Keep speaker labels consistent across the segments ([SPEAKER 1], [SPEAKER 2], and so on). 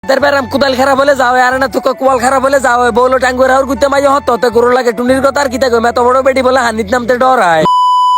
[SPEAKER 1] বেরাম কুদাল খারাপ হলে যাও আর না তোকে কোয়াল খারাপ হলে যাও বলো টাঙ্গুর হাওর গুতে মাঝে হতে গরু লাগে টুনির কথা আর কি থাকবে এত বড় বেটি বলে হানিত নামতে ডরায়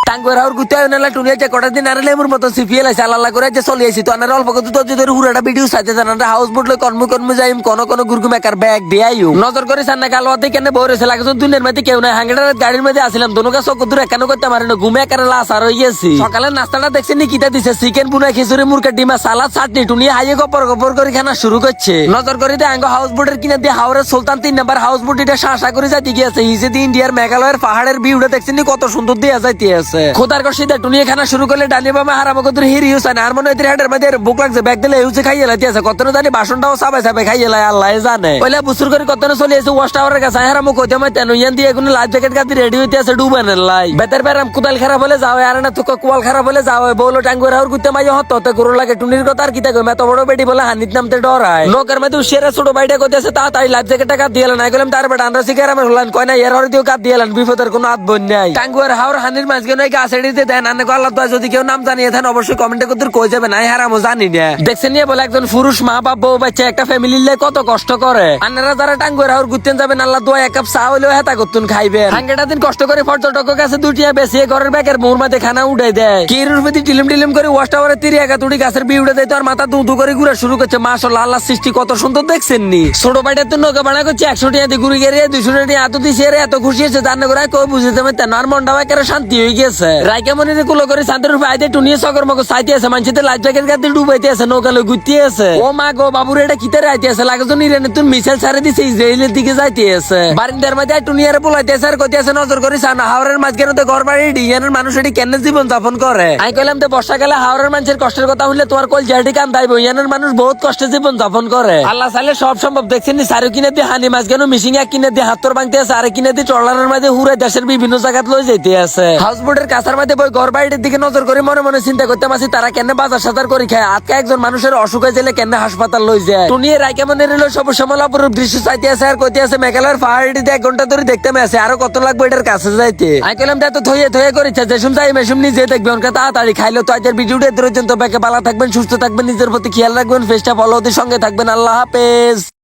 [SPEAKER 1] টাঙ্গুর হাওর গুতে নালা টুনির যে কটা দিন আর লেমুর মতো সিপিএল আছে আল্লাহ করে যে চলে আসি তো আনার অল্প কত তো যদি হুরাটা ভিডিও সাথে জানা হাউস বোট লই কর্ম যাইম কোন গুরগু মেকার ব্যাগ দিয়াইও নজর করে সান্না কালওয়াতে কেন বরেছে লাগে দুনিয়ার মধ্যে কেউ নাই হাঙ্গেটার গাড়ির মধ্যে আসিলাম দোনোকা চোখ দূরে কেন করতে পারে না ঘুমে একারে লাস আর হয়ে গেছি সকালে নাস্তাটা দেখছেন নি কিটা দিছে চিকেন বুনা খিচুড়ি মুরগা ডিমা সালাদ চাটনি টুনি হাইয়ে গপর করে খানা শুরু করছে নজর করে দিয়ে আঙ্গ হাউস বোটের কিনা দিয়ে হাওড়ের সুলতান 3 নাম্বার হাউস বোট এটা শাসা করে যাইতে গিয়েছে হিসে দিয়ে ইন্ডিয়ার মেঘালয়ের পাহাড়ের ভিউটা দেখছেন নি কত সুন্দর দিয়ে যাইতে আছে খোদার কষিতে টুনি খানা শুরু করলে ডানি বামে হারামো কত হিরি হোসেন আর মনে হয় হাটের মধ্যে বুক লাগছে ব্যাগ দিলে ইউজে খাইয়ে লাইতে আছে কত জানি বাসনটাও সাবাই খাইয়ে লাই আল্লাহ জানে পয়লা বুসুর করে কত চলে এসে ওয়াশ টাওয়ারের কাছে হারামো কইতে মই তেন ইয়ান দিয়ে এখন লাইফ জ্যাকেট গাতি রেডি হইতে আছে ডুবানের লাই বেতের বেরাম কুদাল খারাপ হলে যাও আর না তোকে কোয়াল খারাপ হলে যাও বলো টাঙ্গুর হাওর গুতে মাঝে হতে গরু লাগে টুনির কথা আর কি থাকবে এত বড় বেটি বলে হানিত নামতে ডরায় নৌকার মধ্যে উশিয়ারা ছোট বাইটা কইতেছে তাড়াতাড়ি লাইফ জ্যাকেটটা কাট দিয়ে না গেলাম তার বেটা আমরা শিকার আমার হলান কয় না এর হরে দিও কাট দিয়ে বিপদের কোনো হাত বন নাই টাঙ্গুর হাওর হানির মাঝকে নয় গাছ এড়িতে দেন আনে আল্লাহ তো যদি কেউ নাম জানিয়ে থাকেন অবশ্যই কমেন্টে করতে কই যাবে না হারামো জানি না দেখছেন নিয়ে বলে একজন পুরুষ মা বাপ বউ বাচ্চা একটা ফ্যামিলির লাই কত কষ্ট করে আপনারা যারা টাঙ্গুর হাওর ঘুরতেন যাবেন আল্লাহ দোয়া এক কাপ চা হইলেও হেতা করতুন খাইবেন হাঙ্গেটা দিন কষ্ট করে পর্যটকের কাছে দুটিয়া বেশি ঘরের ব্যাগের মোর মাঝে খানা উঠাই দেয় কিরুর প্রতি টিলিম করে ওয়াশ টাওয়ারে 30 একা তুড়ি গাছের বি উঠে দেয় তো আর মাথা দু করে ঘুরা শুরু করছে মাশাআল্লাহ আল্লাহ সৃষ্টি কত সুন্দর দেখছেন নি ছোট বাইটা তো নৌকা বানা করছে 100 টাকা দিয়ে ঘুরে গেলে 200 টাকা এত দিছে এত খুশি হয়েছে জানা করে কই বুঝতে পারতেন আর মনটা একেবারে শান্তি হয়ে গেছে রাইকা মনিরে কুলো করে শান্তির রূপে আইতে টুনিয়ে সকর মগ সাইতে আছে মানুষের লাইফ জ্যাকেট গাতে ডুবাইতে আছে নৌকা লই ঘুরতে আছে ও মা গো বাবুরে এটা কিতে আইতে আছে লাগে তো নিরেনে তুই মিসাইল ছাড়ে দিছে ইসরায়েলের দিকে যাইতে আছে বারিন্দার মধ্যে টুনিয়ারে বলাইতে আছে আর কইতে আছে নজর করি সানা হাওরের মাঝখানে তো ঘর বাড়ি ডিয়ানের মানুষ এটি কেন জীবন যাপন করে আমি কইলাম তো বর্ষাকালে হাওরের মানুষের কষ্টের কথা হইলে তোমার কল জাটি কান দাইব ইয়ানের মানুষ বহুত কষ্টে জীবন যাপন করে আল্লাহ চাইলে সব সম্ভব দেখছেন নি সারু কিনে দিয়ে হানি মাঝখানে মিশিং এক কিনে দিয়ে হাতর ভাঙতে আছে আর কিনে দিয়ে ট্রলারের মধ্যে হুরে দেশের বিভিন্ন জায়গায় লই যাইতে আছে হাউস বোটের কাছার মধ্যে বই ঘর বাড়ির দিকে নজর করে মনে চিন্তা করতে মাসি তারা কেন বাজার সাজার করে খায় আজকে একজন মানুষের অসুখ হয়ে গেলে কেন হাসপাতাল লই যায় টুনিয়ে রাইকা মনে রইল সব সমলাপুরের দৃশ্য চাইতে আছে আর কইতে আছে মেঘালয়ের পাহাড়িতে 1 ঘন্টা ধরে দেখতে আছে আরো কত লাগবে এটার কাছে যাইতে আমি কইলাম তো থয়ে করেছে যেসম যাই মেসুম নিজে দেখবে ওনকে তাড়াতাড়ি খাইলো তো আজকের ভিডিওটা পর্যন্ত ব্যাকে ভালো থাকবেন সুস্থ থাকবেন নিজের প্রতি খেয়াল রাখবেন ফেসটা ফলো সঙ্গে থাকবেন আল্লাহ হাফেজ।